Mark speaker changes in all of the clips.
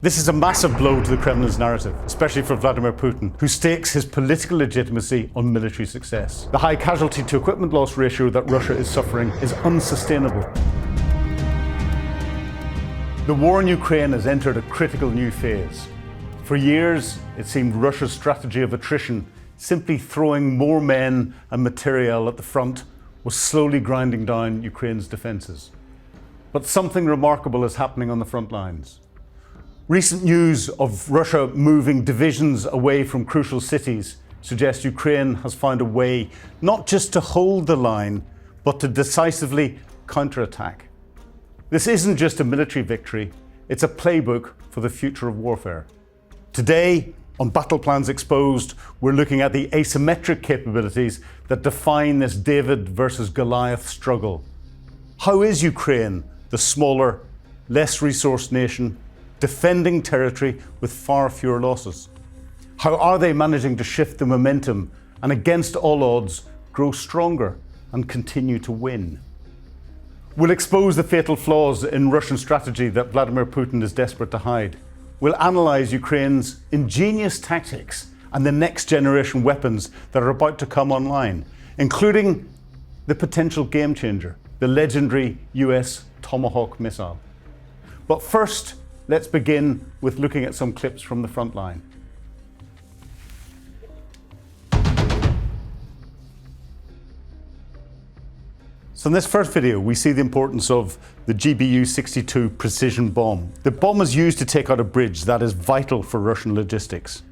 Speaker 1: This is a massive blow to the Kremlin's narrative, especially for Vladimir Putin, who stakes his political legitimacy on military success. The high casualty to equipment loss ratio that Russia is suffering is unsustainable. The war in Ukraine has entered a critical new phase. For years, it seemed Russia's strategy of attrition, simply throwing more men and material at the front, was slowly grinding down Ukraine's defences. But something remarkable is happening on the front lines. Recent news of Russia moving divisions away from crucial cities suggests Ukraine has found a way not just to hold the line, but to decisively counterattack. This isn't just a military victory, it's a playbook for the future of warfare. Today, on Battle Plans Exposed, we're looking at the asymmetric capabilities that define this David versus Goliath struggle. How is Ukraine, the smaller, less resourced nation, defending territory with far fewer losses? How are they managing to shift the momentum and, against all odds, grow stronger and continue to win? We'll expose the fatal flaws in Russian strategy that Vladimir Putin is desperate to hide. We'll analyse Ukraine's ingenious tactics and the next generation weapons that are about to come online, including the potential game changer, the legendary US Tomahawk missile. But first, let's begin with looking at some clips from the front line. So in this first video, we see the importance of the GBU-62 precision bomb. The bomb is used to take out a bridge that is vital for Russian logistics.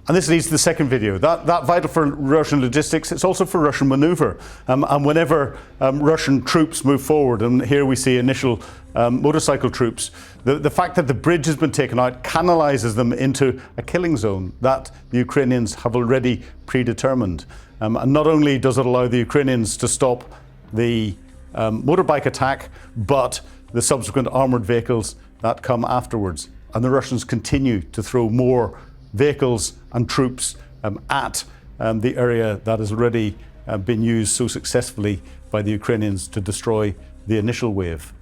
Speaker 1: And this leads to the second video. That vital for Russian logistics, it's also for Russian maneuver. And whenever Russian troops move forward, and here we see initial motorcycle troops, the fact that the bridge has been taken out canalizes them into a killing zone that the Ukrainians have already predetermined. And not only does it allow the Ukrainians to stop the motorbike attack, but the subsequent armoured vehicles that come afterwards. And the Russians continue to throw more vehicles and troops at the area that has already been used so successfully by the Ukrainians to destroy the initial wave.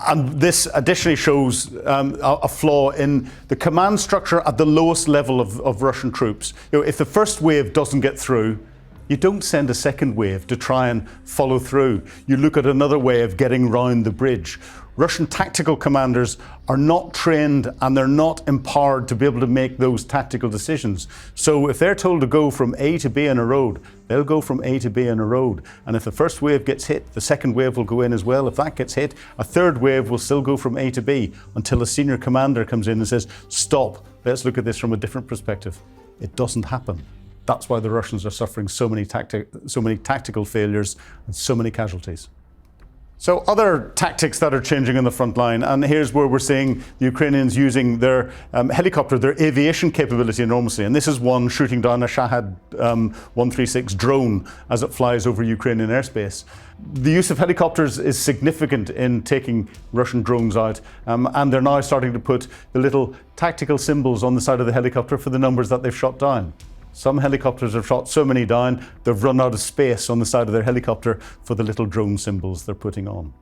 Speaker 1: And this additionally shows a flaw in the command structure at the lowest level of Russian troops. You know, if the first wave doesn't get through, you don't send a second wave to try and follow through. You look at another way of getting round the bridge. Russian tactical commanders are not trained and they're not empowered to be able to make those tactical decisions. So if they're told to go from A to B in a road, they'll go from A to B in a road. And if the first wave gets hit, the second wave will go in as well. If that gets hit, a third wave will still go from A to B until a senior commander comes in and says, stop, let's look at this from a different perspective. It doesn't happen. That's why the Russians are suffering so many tactical failures and so many casualties. So other tactics that are changing on the front line, and here's where we're seeing the Ukrainians using their helicopter, their aviation capability enormously. And this is one shooting down a Shahed 136 drone as it flies over Ukrainian airspace. The use of helicopters is significant in taking Russian drones out, and they're now starting to put the little tactical symbols on the side of the helicopter for the numbers that they've shot down. Some helicopters have shot so many down, they've run out of space on the side of their helicopter for the little drone symbols they're putting on.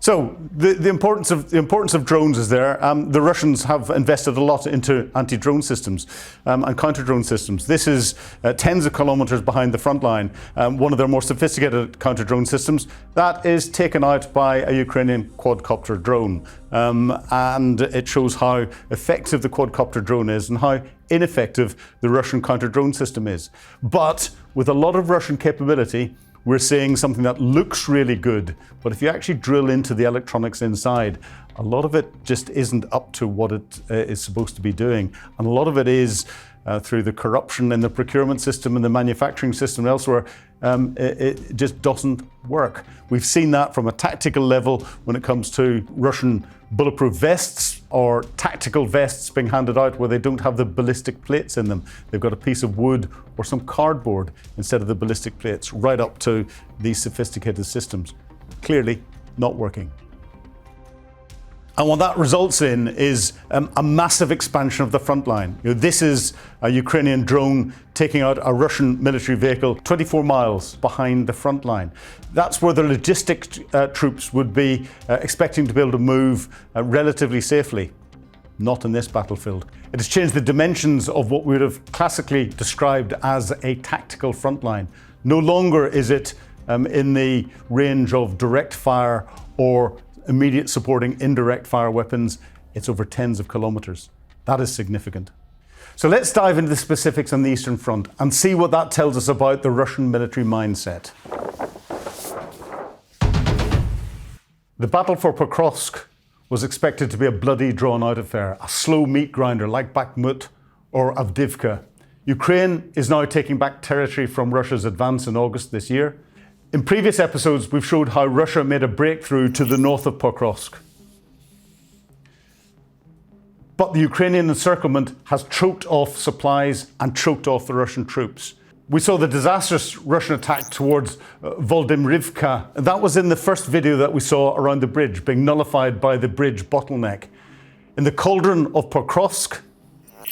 Speaker 1: So the importance of drones is there. The Russians have invested a lot into anti-drone systems and counter-drone systems. This is tens of kilometers behind the front line. One of their more sophisticated counter-drone systems that is taken out by a Ukrainian quadcopter drone. And it shows how effective the quadcopter drone is and how ineffective the Russian counter-drone system is. But with a lot of Russian capability, we're seeing something that looks really good, but if you actually drill into the electronics inside, a lot of it just isn't up to what it is supposed to be doing. And a lot of it is through the corruption in the procurement system and the manufacturing system elsewhere. It just doesn't work. We've seen that from a tactical level when it comes to Russian bulletproof vests or tactical vests being handed out where they don't have the ballistic plates in them. They've got a piece of wood or some cardboard instead of the ballistic plates, right up to these sophisticated systems. Clearly not working. And what that results in is a massive expansion of the front line. You know, this is a Ukrainian drone taking out a Russian military vehicle 24 miles behind the front line. That's where the logistic troops would be expecting to be able to move relatively safely. Not in this battlefield. It has changed the dimensions of what we would have classically described as a tactical frontline. No longer is it in the range of direct fire or immediate supporting indirect fire weapons. It's over tens of kilometers. That is significant. So let's dive into the specifics on the Eastern Front and see what that tells us about the Russian military mindset. The battle for Pokrovsk was expected to be a bloody, drawn-out affair, a slow meat grinder like Bakhmut or Avdiivka. Ukraine is now taking back territory from Russia's advance in August this year. In previous episodes, we've showed how Russia made a breakthrough to the north of Pokrovsk. But the Ukrainian encirclement has choked off supplies and choked off the Russian troops. We saw the disastrous Russian attack towards Volodymrivka. That was in the first video that we saw around the bridge, being nullified by the bridge bottleneck. In the cauldron of Pokrovsk,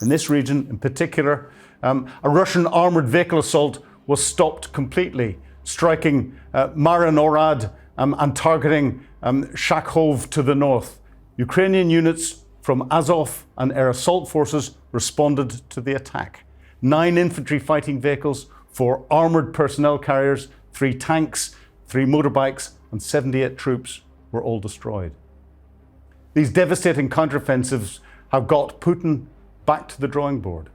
Speaker 1: in this region in particular, a Russian armoured vehicle assault was stopped completely, striking Marinorad and targeting Shakhov to the north. Ukrainian units from Azov and air assault forces responded to the attack. 9 infantry fighting vehicles, 4 armoured personnel carriers, 3 tanks, 3 motorbikes, and 78 troops were all destroyed. These devastating counteroffensives have got Putin back to the drawing board.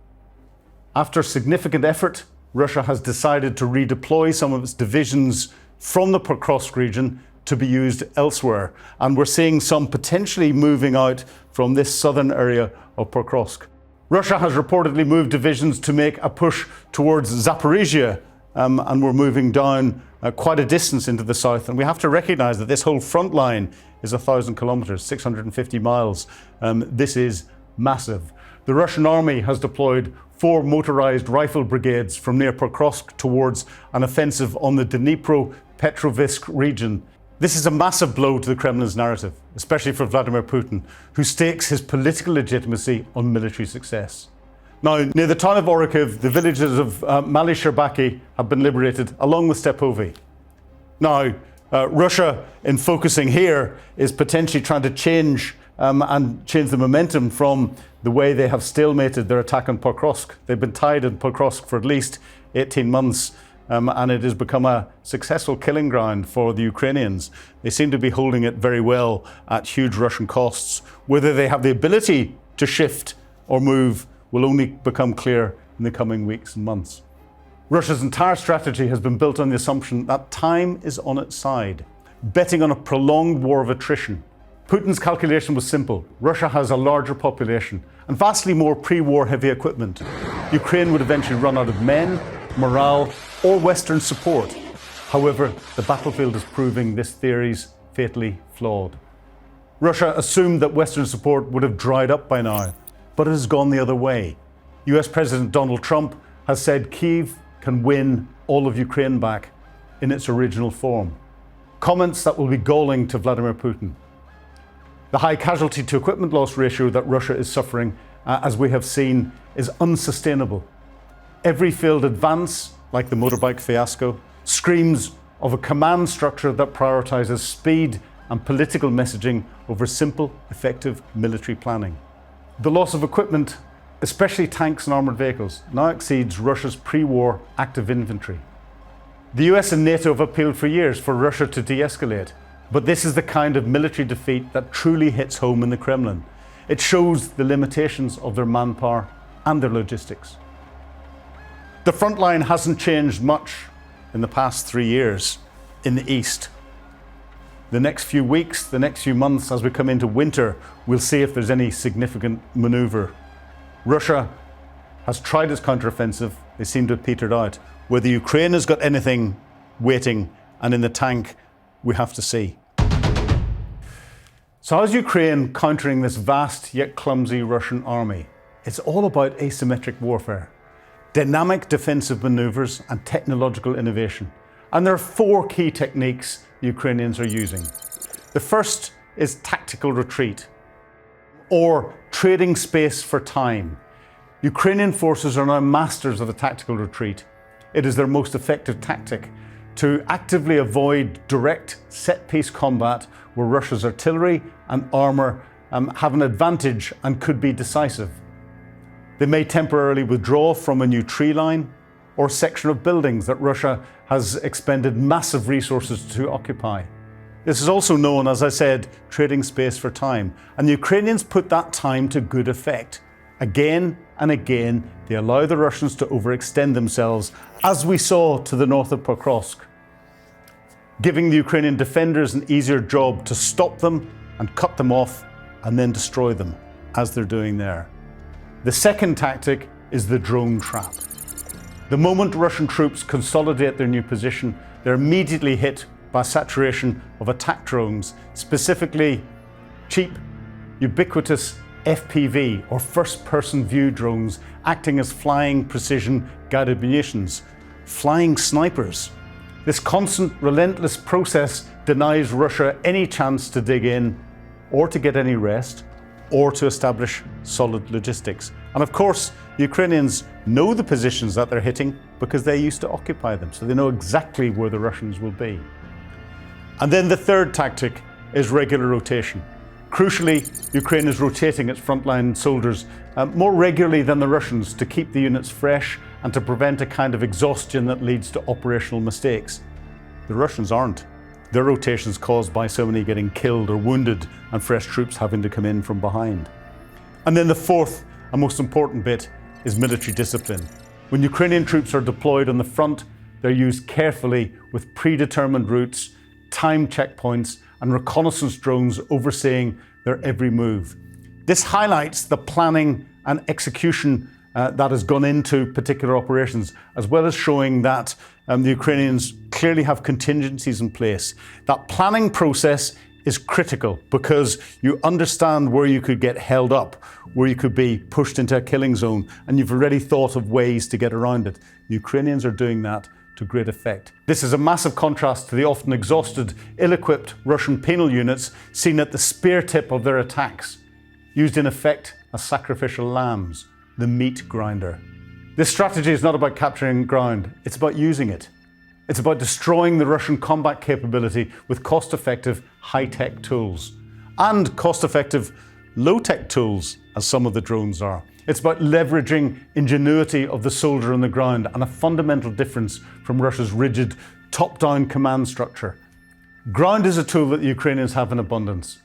Speaker 1: After significant effort, Russia has decided to redeploy some of its divisions from the Pokrovsk region to be used elsewhere, and we're seeing some potentially moving out from this southern area of Pokrovsk. Russia has reportedly moved divisions to make a push towards Zaporizhzhia, and we're moving down quite a distance into the south. And we have to recognize that this whole front line is 1,000 kilometers, 650 miles. This is massive. The Russian army has deployed 4 motorized rifle brigades from near Pokrovsk towards an offensive on the Dnipro-Petrovsk region. This is a massive blow to the Kremlin's narrative, especially for Vladimir Putin, who stakes his political legitimacy on military success. Now, near the town of Orikihiv, the villages of Mali Sherbaki have been liberated, along with Stepovi. Now, Russia, in focusing here, is potentially trying to change the momentum from the way they have stalemated their attack on Pokrovsk. They've been tied in Pokrovsk for at least 18 months. And it has become a successful killing ground for the Ukrainians. They seem to be holding it very well at huge Russian costs. Whether they have the ability to shift or move will only become clear in the coming weeks and months. Russia's entire strategy has been built on the assumption that time is on its side, betting on a prolonged war of attrition. Putin's calculation was simple. Russia has a larger population and vastly more pre-war heavy equipment. Ukraine would eventually run out of men, morale, or Western support. However, the battlefield is proving this theory's fatally flawed. Russia assumed that Western support would have dried up by now, but it has gone the other way. US President Donald Trump has said Kyiv can win all of Ukraine back in its original form. Comments that will be galling to Vladimir Putin. The high casualty to equipment loss ratio that Russia is suffering, as we have seen, is unsustainable. Every failed advance, like the motorbike fiasco, screams of a command structure that prioritizes speed and political messaging over simple, effective military planning. The loss of equipment, especially tanks and armored vehicles, now exceeds Russia's pre-war active infantry. The US and NATO have appealed for years for Russia to de-escalate, but this is the kind of military defeat that truly hits home in the Kremlin. It shows the limitations of their manpower and their logistics. The front line hasn't changed much in the past 3 years in the east. The next few weeks, the next few months, as we come into winter, we'll see if there's any significant maneuver. Russia has tried its counteroffensive. They seem to have petered out. Whether Ukraine has got anything waiting and in the tank, we have to see. So how's Ukraine countering this vast yet clumsy Russian army? It's all about asymmetric warfare, dynamic defensive maneuvers and technological innovation. And there are 4 key techniques the Ukrainians are using. The first is tactical retreat, or trading space for time. Ukrainian forces are now masters of the tactical retreat. It is their most effective tactic to actively avoid direct set-piece combat where Russia's artillery and armour have an advantage and could be decisive. They may temporarily withdraw from a new tree line or section of buildings that Russia has expended massive resources to occupy. This is also known, as I said, trading space for time. And the Ukrainians put that time to good effect. Again and again, they allow the Russians to overextend themselves, as we saw to the north of Pokrovsk, giving the Ukrainian defenders an easier job to stop them and cut them off and then destroy them, as they're doing there. The second tactic is the drone trap. The moment Russian troops consolidate their new position, they're immediately hit by saturation of attack drones, specifically cheap, ubiquitous FPV or first-person view drones acting as flying precision guided munitions, flying snipers. This constant, relentless process denies Russia any chance to dig in or to get any rest or to establish solid logistics. And of course, the Ukrainians know the positions that they're hitting because they used to occupy them, so they know exactly where the Russians will be. And then the third tactic is regular rotation. Crucially, Ukraine is rotating its frontline soldiers more regularly than the Russians to keep the units fresh and to prevent a kind of exhaustion that leads to operational mistakes. The Russians aren't. Their rotations caused by so many getting killed or wounded and fresh troops having to come in from behind. And then the fourth and most important bit is military discipline. When Ukrainian troops are deployed on the front, they're used carefully with predetermined routes, timed checkpoints, and reconnaissance drones overseeing their every move. This highlights the planning and execution that has gone into particular operations, as well as showing that the Ukrainians clearly have contingencies in place. That planning process is critical because you understand where you could get held up, where you could be pushed into a killing zone, and you've already thought of ways to get around it. The Ukrainians are doing that to great effect. This is a massive contrast to the often exhausted, ill-equipped Russian penal units seen at the spear tip of their attacks, used in effect as sacrificial lambs, the meat grinder. This strategy is not about capturing ground, it's about using it. It's about destroying the Russian combat capability with cost-effective, high-tech tools, and cost-effective, low-tech tools, as some of the drones are. It's about leveraging ingenuity of the soldier on the ground and a fundamental difference from Russia's rigid, top-down command structure. Ground is a tool that the Ukrainians have in abundance.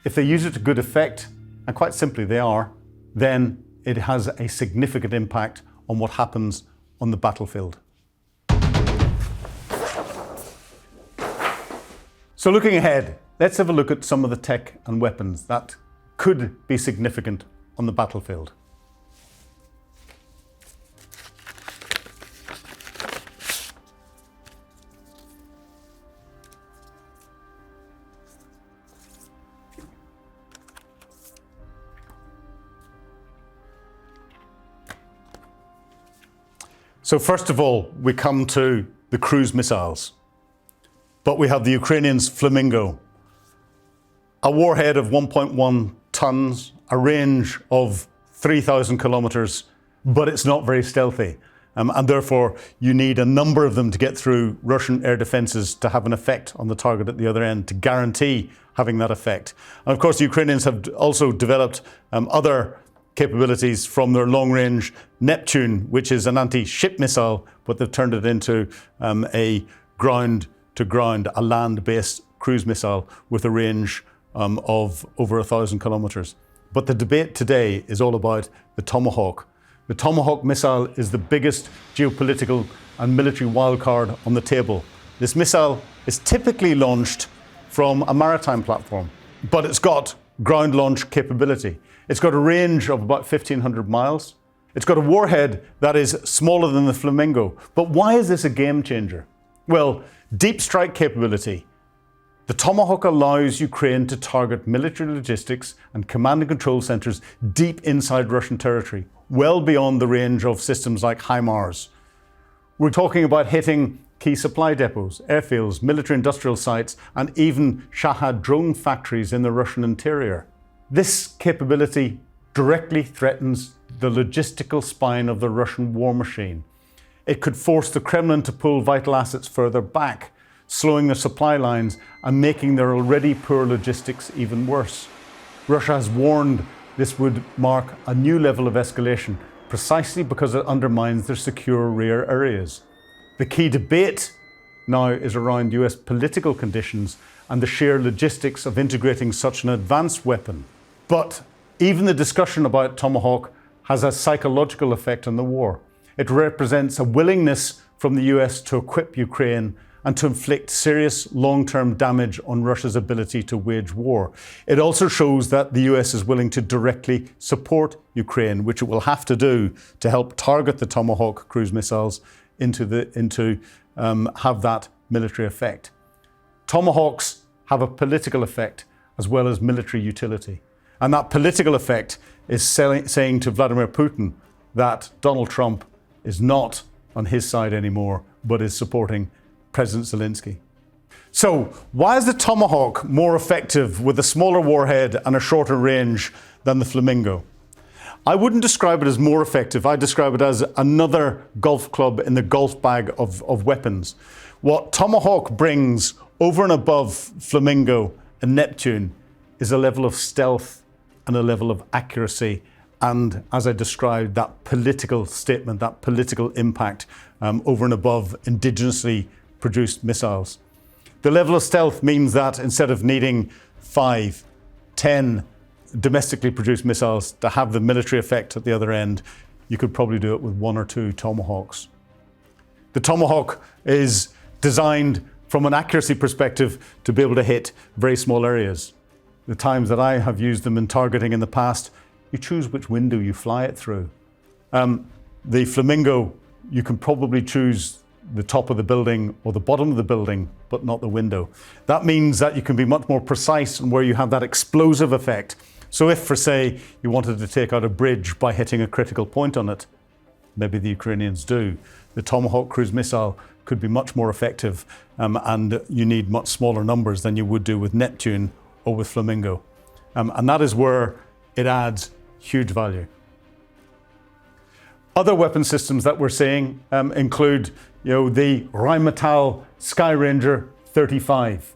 Speaker 1: If they use it to good effect, and quite simply they are, then it has a significant impact on what happens on the battlefield. So looking ahead, let's have a look at some of the tech and weapons that could be significant on the battlefield. So first of all, we come to the cruise missiles. But we have the Ukrainians' Flamingo, a warhead of 1.1 tons, a range of 3,000 kilometers, but it's not very stealthy. And therefore, you need a number of them to get through Russian air defenses to have an effect on the target at the other end, to guarantee having that effect. And of course, the Ukrainians have also developed other capabilities from their long-range Neptune, which is an anti-ship missile, but they've turned it into a ground-to-ground, a land-based cruise missile with a range of over 1,000 kilometers. But the debate today is all about the Tomahawk. The Tomahawk missile is the biggest geopolitical and military wildcard on the table. This missile is typically launched from a maritime platform, but it's got ground launch capability. It's got a range of about 1,500 miles. It's got a warhead that is smaller than the Flamingo. But why is this a game changer? Well, deep strike capability. The Tomahawk allows Ukraine to target military logistics and command and control centers deep inside Russian territory, well beyond the range of systems like HIMARS. We're talking about hitting key supply depots, airfields, military industrial sites, and even Shahed drone factories in the Russian interior. This capability directly threatens the logistical spine of the Russian war machine. It could force the Kremlin to pull vital assets further back, slowing their supply lines and making their already poor logistics even worse. Russia has warned this would mark a new level of escalation, precisely because it undermines their secure rear areas. The key debate now is around US political conditions and the sheer logistics of integrating such an advanced weapon. But even the discussion about Tomahawk has a psychological effect on the war. It represents a willingness from the US to equip Ukraine and to inflict serious long-term damage on Russia's ability to wage war. It also shows that the US is willing to directly support Ukraine, which it will have to do to help target the Tomahawk cruise missiles into have that military effect. Tomahawks have a political effect as well as military utility. And that political effect is saying to Vladimir Putin that Donald Trump is not on his side anymore, but is supporting President Zelensky. So why is the Tomahawk more effective with a smaller warhead and a shorter range than the Flamingo? I wouldn't describe it as more effective. I describe it as another golf club in the golf bag of weapons. What Tomahawk brings over and above Flamingo and Neptune is a level of stealth and a level of accuracy. And as I described, that political statement, that political impact over and above indigenously produced missiles. The level of stealth means that instead of needing 5, 10 domestically produced missiles to have the military effect at the other end, you could probably do it with 1 or 2 Tomahawks. The Tomahawk is designed from an accuracy perspective to be able to hit very small areas. The times that I have used them in targeting in the past, you choose which window you fly it through. The Flamingo, you can probably choose the top of the building or the bottom of the building, but not the window. That means that you can be much more precise on where you have that explosive effect. So if, for say, you wanted to take out a bridge by hitting a critical point on it, maybe the Ukrainians do, the Tomahawk cruise missile could be much more effective, and you need much smaller numbers than you would do with Neptune or with Flamingo. And that is where it adds huge value. Other weapon systems that we're seeing include the Rheinmetall Skyranger 35.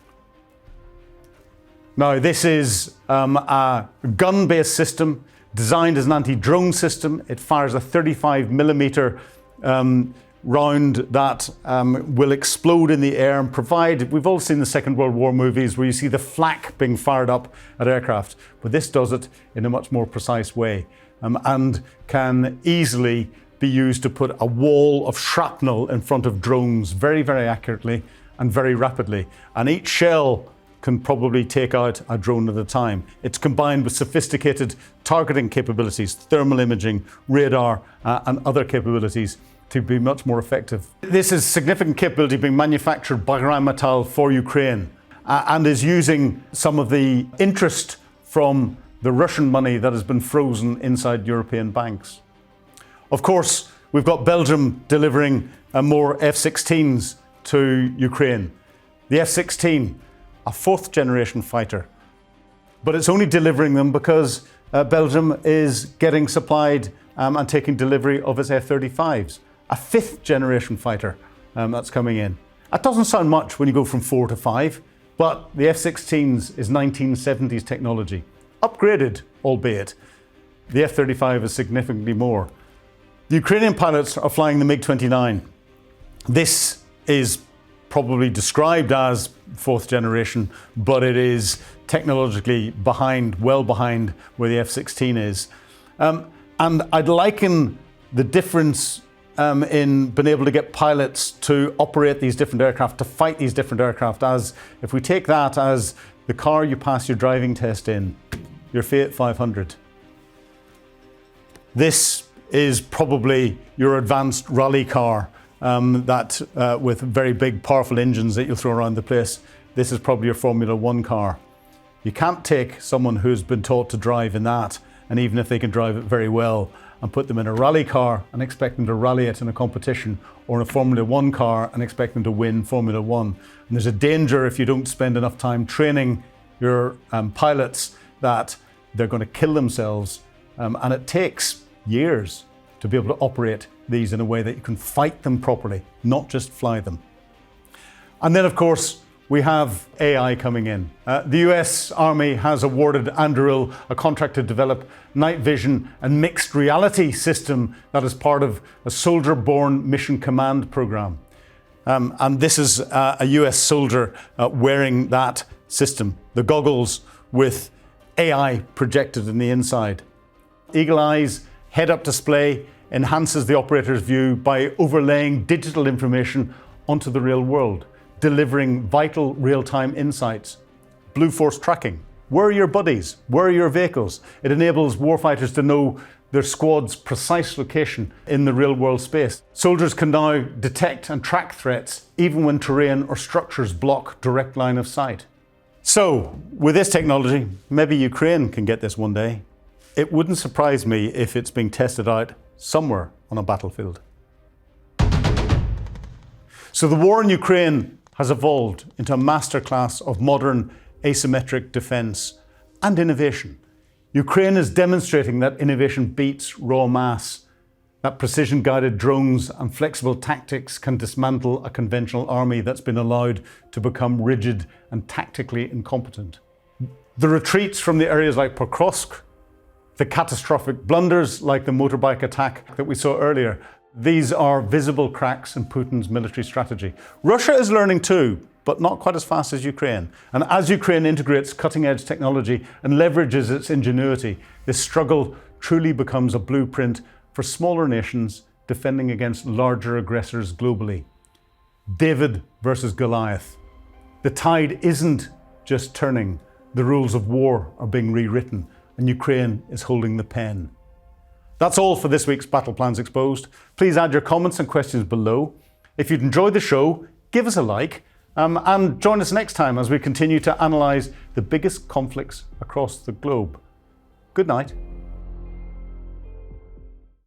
Speaker 1: Now, this is a gun-based system designed as an anti-drone system. It fires a 35mm round that will explode in the air and provide, we've all seen the Second World War movies where you see the flak being fired up at aircraft, but this does it in a much more precise way and can easily be used to put a wall of shrapnel in front of drones very, very accurately and very rapidly. And each shell can probably take out a drone at a time. It's combined with sophisticated targeting capabilities, thermal imaging, radar, and other capabilities to be much more effective. This is significant capability being manufactured by Rheinmetall for Ukraine and is using some of the interest from the Russian money that has been frozen inside European banks. Of course, we've got Belgium delivering more F-16s to Ukraine. The F-16, a 4th generation fighter, but it's only delivering them because Belgium is getting supplied and taking delivery of its F-35s, a 5th generation fighter that's coming in. That doesn't sound much when you go from 4 to 5, but the F-16s is 1970s technology, upgraded, albeit. The F-35 is significantly more. The Ukrainian pilots are flying the MiG-29. This is probably described as 4th generation, but it is technologically behind, well behind where the F-16 is. And I'd liken the difference in being able to get pilots to operate these different aircraft, to fight these different aircraft, as if we take that as the car you pass your driving test in, your Fiat 500. This is probably your advanced rally car with very big, powerful engines that you'll throw around the place. This is probably your Formula 1 car. You can't take someone who's been taught to drive in that, and even if they can drive it very well, and put them in a rally car and expect them to rally it in a competition, or in a Formula 1 car and expect them to win Formula 1. And there's a danger if you don't spend enough time training your pilots that they're going to kill themselves, and it takes years to be able to operate these in a way that you can fight them properly, not just fly them. And then, of course, we have AI coming in. The US Army has awarded Anduril a contract to develop night vision and mixed reality system that is part of a soldier-borne mission command program. And this is a US soldier wearing that system, the goggles with AI projected in the inside. EagleEye's head-up display enhances the operator's view by overlaying digital information onto the real world, delivering vital real-time insights. Blue Force tracking. Where are your buddies? Where are your vehicles? It enables warfighters to know their squad's precise location in the real-world space. Soldiers can now detect and track threats even when terrain or structures block direct line of sight. So, with this technology, maybe Ukraine can get this one day. It wouldn't surprise me if it's being tested out somewhere on a battlefield. So the war in Ukraine has evolved into a masterclass of modern asymmetric defense and innovation. Ukraine is demonstrating that innovation beats raw mass, that precision-guided drones and flexible tactics can dismantle a conventional army that's been allowed to become rigid and tactically incompetent. The retreats from the areas like Pokrovsk, the catastrophic blunders like the motorbike attack that we saw earlier, these are visible cracks in Putin's military strategy. Russia is learning too, but not quite as fast as Ukraine. And as Ukraine integrates cutting-edge technology and leverages its ingenuity, this struggle truly becomes a blueprint for smaller nations defending against larger aggressors globally. David versus Goliath. The tide isn't just turning, the rules of war are being rewritten, and Ukraine is holding the pen. That's all for this week's Battle Plans Exposed. Please add your comments and questions below. If you'd enjoyed the show, give us a like, and join us next time as we continue to analyse the biggest conflicts across the globe. Good night.